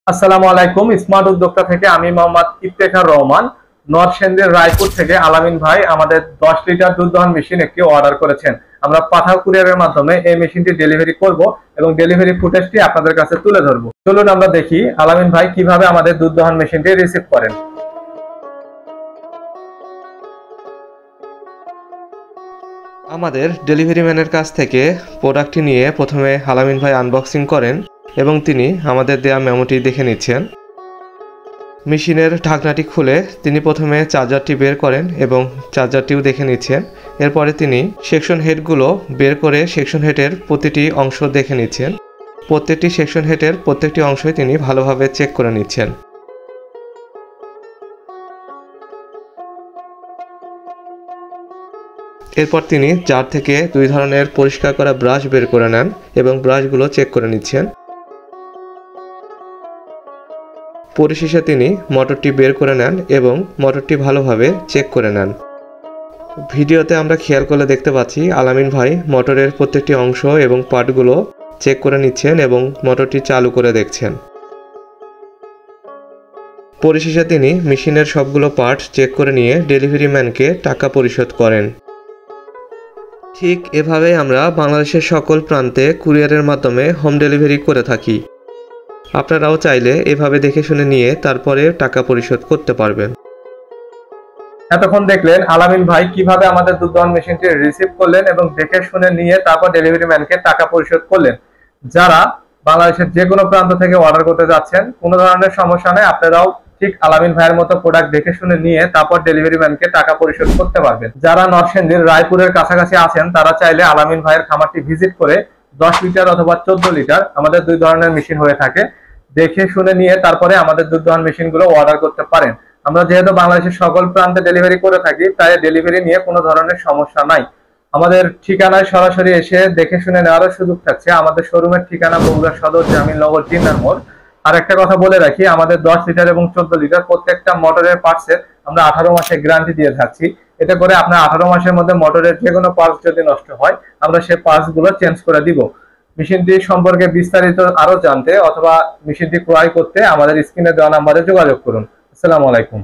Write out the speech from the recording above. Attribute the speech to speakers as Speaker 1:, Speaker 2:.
Speaker 1: আসসালামু আলাইকুম। স্মার্ট উদ্যোক্তা থেকে আমি মোহাম্মদ ইফতেখার রহমান। নরসিংদীর রায়পুর থেকে আলামিন ভাই আমাদের 10 লিটার দুধ দহন মেশিন একটি অর্ডার করেছেন। আমরা পাঠাও কুরিয়ারের মাধ্যমে এই মেশিনটি ডেলিভারি করব এবং ডেলিভারি ফুটেজটি আপনাদের কাছে তুলে ধরব। চলুন আমরা দেখি আলামিন ভাই কিভাবে আমাদের দুধ দহন মেশিনটি রিসিভ করেন।
Speaker 2: আমাদের ডেলিভারি ম্যানের কাছ থেকে প্রোডাক্টটি নিয়ে প্রথমে আলামিন ভাই আনবক্সিং করেন এবং তিনি আমাদের দেয়া মেমোটি দেখে নিচ্ছেন। মেশিনের ঢাকনাটি খুলে তিনি প্রথমে চার্জারটি বের করেন এবং চার্জারটিও দেখে নিচ্ছেন। এরপরে তিনি সেকশন হেডগুলো বের করে সেকশন হেডের প্রতিটি অংশ দেখে নিচ্ছেন। প্রত্যেকটি সেকশন হেডের প্রত্যেকটি অংশই তিনি ভালোভাবে চেক করে নিচ্ছেন। এরপর তিনি জার থেকে দুই ধরনের পরিষ্কার করা ব্রাশ বের করে নেন এবং ব্রাশগুলো চেক করে নিচ্ছেন। পরিশেষে তিনি মোটরটি বের করে নেন এবং মোটরটি ভালোভাবে চেক করে নেন। ভিডিওতে আমরা খেয়াল করলে দেখতে পাচ্ছি আলামিন ভাই মোটরের প্রত্যেকটি অংশ এবং পার্টগুলো চেক করে নিচ্ছেন এবং মোটরটি চালু করে দেখছেন। পরিশেষে তিনি মেশিনের সবগুলো পার্ট চেক করে নিয়ে ডেলিভারি ম্যানকে টাকা পরিশোধ করেন। ঠিক এভাবেই আমরা বাংলাদেশের সকল প্রান্তে কুরিয়ারের মাধ্যমে হোম ডেলিভারি করে থাকি। আপনারাও চাইলে এভাবে দেখে শুনে নিয়ে তারপরে টাকা পরিশোধ করতে পারবেন।
Speaker 1: এতক্ষণ দেখলেন আলামিন ভাই কিভাবে আমাদের দুধ দহন মেশিনটি রিসিভ করলেন এবং দেখে শুনে নিয়ে তারপর ডেলিভারি ম্যানকে টাকা পরিশোধ করলেন। যারা বাংলাদেশের যে কোনো প্রান্ত থেকে অর্ডার করতে যাচ্ছেন, কোনো ধরনের সমস্যা নেই, আপনারাও ঠিক আলামিন ভাইয়ের মতো প্রোডাক্ট দেখে শুনে নিয়ে তারপর ডেলিভারি ম্যানকে টাকা পরিশোধ করতে পারবেন। যারা নরসিংদীর রায়পুরের কাছাকাছি আছেন তারা চাইলে আলামিন ভাইয়ের খামারটি ভিজিট করে 10 লিটার অথবা 14 লিটার আমাদের দুই ধরনের মেশিন হয়ে থাকে, দেখে শুনে নিয়ে তারপরে আমাদের দুধ দহন মেশিনগুলো অর্ডার করতে পারেন। আমরা যেহেতু বাংলাদেশের সকল প্রান্তে ডেলিভারি করে থাকি তাই ডেলিভারি নিয়ে কোনো ধরনের সমস্যা নাই। আমাদের ঠিকানায় সরাসরি এসে দেখে শুনে নেওয়ারও সুযোগ থাকছে। আমাদের শোরুমের ঠিকানা বগুড়া সদর জামিলনগর জিন্নার মোড়। আর একটা কথা বলে রাখি, আমাদের 10 লিটার এবং 14 লিটার প্রত্যেকটা মোটরের পার্টসের আমরা 18 মাসের গ্যারান্টি দিয়ে থাকছি। এতে করে আপনার 18 মাসের মধ্যে মোটরের যে কোনো পার্টস যদি নষ্ট হয় আমরা সেই পার্টস গুলো চেঞ্জ করে দিব। মেশিনটি সম্পর্কে বিস্তারিত আরো জানতে অথবা মেশিনটি ক্রয় করতে আমাদের স্ক্রিনে দেওয়া নাম্বারে যোগাযোগ করুন। আসসালামু আলাইকুম।